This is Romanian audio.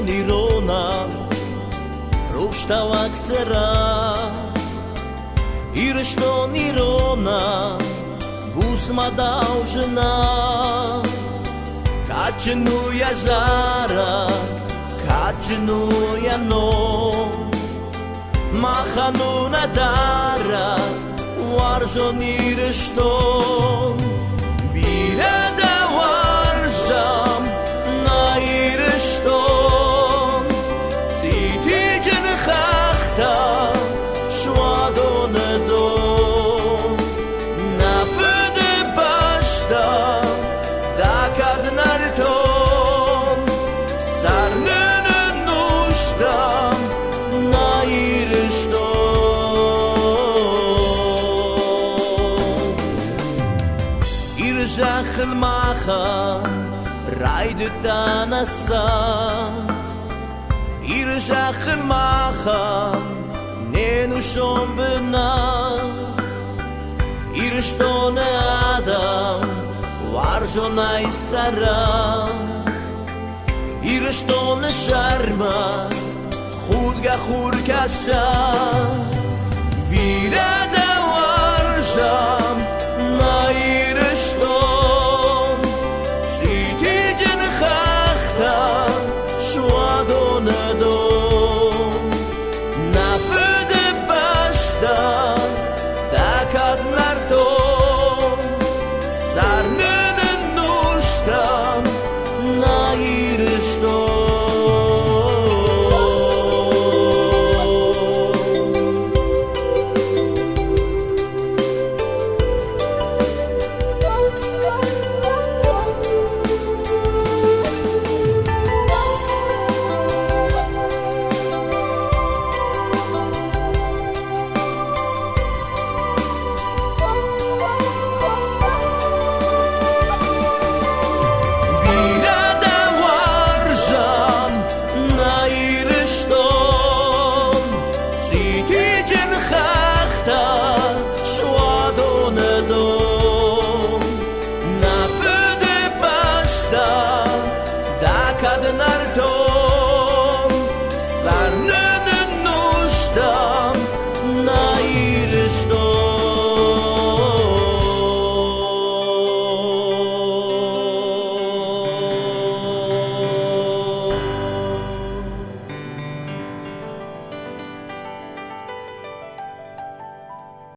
nirona Rushtawa ksera Irshto nirona Busma daužna Kačnu ja žara Kačnu ja no Mahanu nadara Varžo nirshto Bire da varžam Na irshto Citi gjën khahta Shwadon do Na pëdë bashta Da kad narton Sarnë në nushta Na irshto Irshachel macha Rajde tanasa Irshachel macha Nenu shom benat Irshton Adam Varžonaj Sara Irshton Sharma Khud ga khur kasha